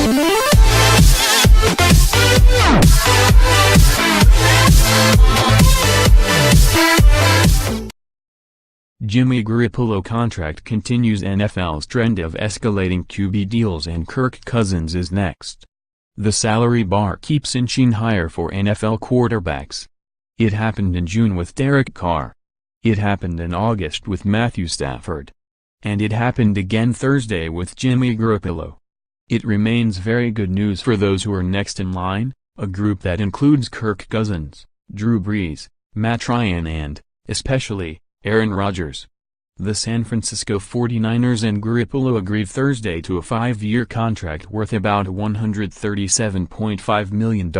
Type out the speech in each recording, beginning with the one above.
Jimmy Garoppolo contract continues. NFL's trend of escalating QB deals, and Kirk Cousins is next. The salary bar keeps inching higher for NFL quarterbacks. It happened in June with Derek Carr. It happened in August with Matthew Stafford. And it happened again Thursday with Jimmy Garoppolo. It remains very good news for those who are next in line, a group that includes Kirk Cousins, Drew Brees, Matt Ryan and, especially, Aaron Rodgers. The San Francisco 49ers and Garoppolo agreed Thursday to a 5-year contract worth about $137.5 million,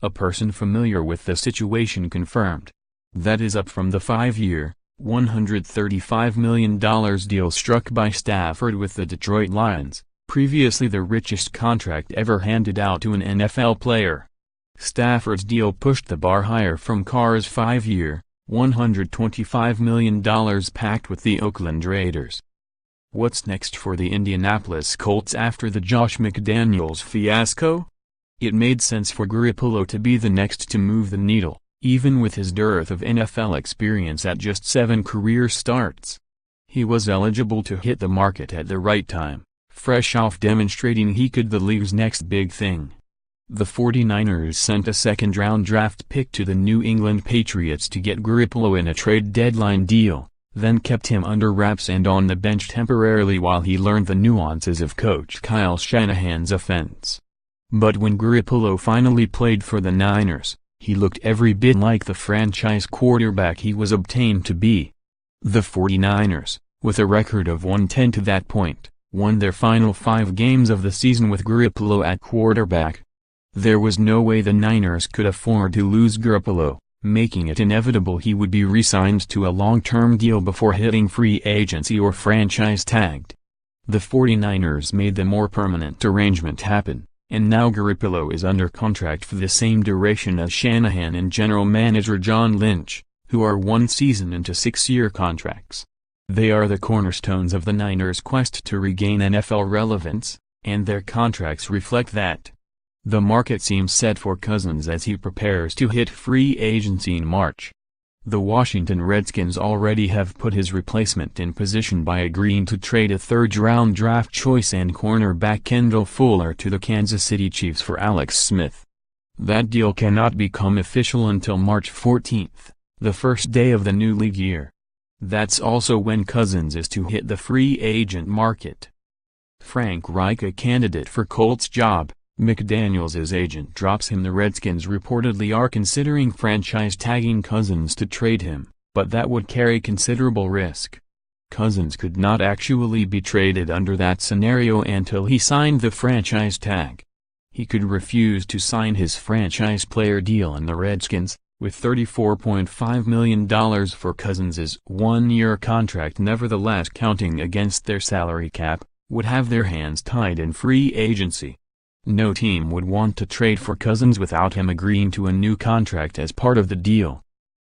a person familiar with the situation confirmed. That is up from the 5-year, $135 million deal struck by Stafford with the Detroit Lions, previously the richest contract ever handed out to an NFL player. Stafford's deal pushed the bar higher from Carr's 5-year, $125 million pact with the Oakland Raiders. What's next for the Indianapolis Colts after the Josh McDaniels fiasco? It made sense for Garoppolo to be the next to move the needle, even with his dearth of NFL experience at just 7 career starts. He was eligible to hit the market at the right time, fresh off demonstrating he could the league's next big thing. The 49ers sent a second-round draft pick to the New England Patriots to get Garoppolo in a trade deadline deal, then kept him under wraps and on the bench temporarily while he learned the nuances of Coach Kyle Shanahan's offense. But when Garoppolo finally played for the Niners, he looked every bit like the franchise quarterback he was obtained to be. The 49ers, with a record of 1-10 to that point, won their final 5 games of the season with Garoppolo at quarterback. There was no way the Niners could afford to lose Garoppolo, making it inevitable he would be re-signed to a long-term deal before hitting free agency or franchise tagged. The 49ers made the more permanent arrangement happen, and now Garoppolo is under contract for the same duration as Shanahan and general manager John Lynch, who are 1 season into 6-year contracts. They are the cornerstones of the Niners' quest to regain NFL relevance, and their contracts reflect that. The market seems set for Cousins as he prepares to hit free agency in March. The Washington Redskins already have put his replacement in position by agreeing to trade a 3rd-round draft choice and cornerback Kendall Fuller to the Kansas City Chiefs for Alex Smith. That deal cannot become official until March 14th, the first day of the new league year. That's also when Cousins is to hit the free agent market. Frank Reich, a candidate for Colts job, McDaniels' agent drops him. The Redskins reportedly are considering franchise tagging Cousins to trade him, but that would carry considerable risk. Cousins could not actually be traded under that scenario until he signed the franchise tag. He could refuse to sign his franchise player deal, and the Redskins, with $34.5 million for Cousins' 1-year contract nevertheless counting against their salary cap, would have their hands tied in free agency. No team would want to trade for Cousins without him agreeing to a new contract as part of the deal.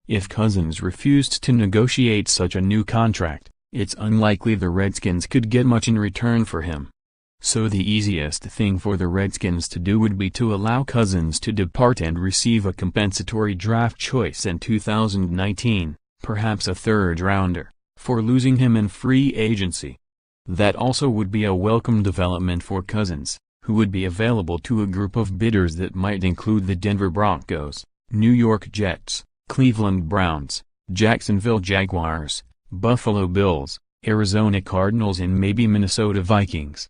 If Cousins refused to negotiate such a new contract, it's unlikely the Redskins could get much in return for him. So the easiest thing for the Redskins to do would be to allow Cousins to depart and receive a compensatory draft choice in 2019, perhaps a 3rd-rounder, for losing him in free agency. That also would be a welcome development for Cousins, who would be available to a group of bidders that might include the Denver Broncos, New York Jets, Cleveland Browns, Jacksonville Jaguars, Buffalo Bills, Arizona Cardinals and maybe Minnesota Vikings.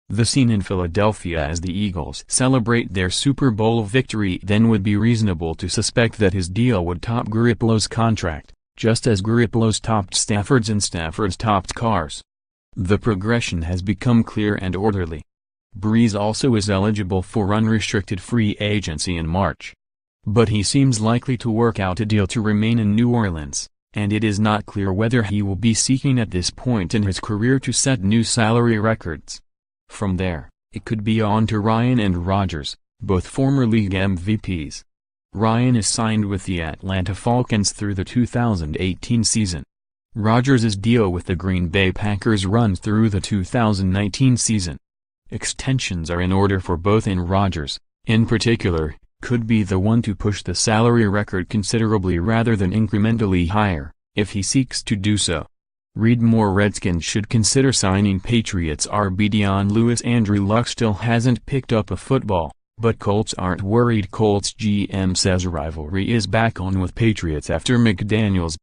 The scene in Philadelphia as the Eagles celebrate their Super Bowl victory then would be reasonable to suspect that his deal would top Garoppolo's contract, just as Garoppolo's topped Stafford's and Stafford's topped Carr's. The progression has become clear and orderly. Brees also is eligible for unrestricted free agency in March. But he seems likely to work out a deal to remain in New Orleans, and it is not clear whether he will be seeking at this point in his career to set new salary records. From there, it could be on to Ryan and Rodgers, both former league MVPs. Ryan is signed with the Atlanta Falcons through the 2018 season. Rodgers' deal with the Green Bay Packers runs through the 2019 season. Extensions are in order for both, and Rodgers, in particular, could be the one to push the salary record considerably rather than incrementally higher, if he seeks to do so. Read more. Redskins should consider signing Patriots RB Dion Lewis. Andrew Luck still hasn't picked up a football, but Colts aren't worried. Colts GM says rivalry is back on with Patriots after McDaniels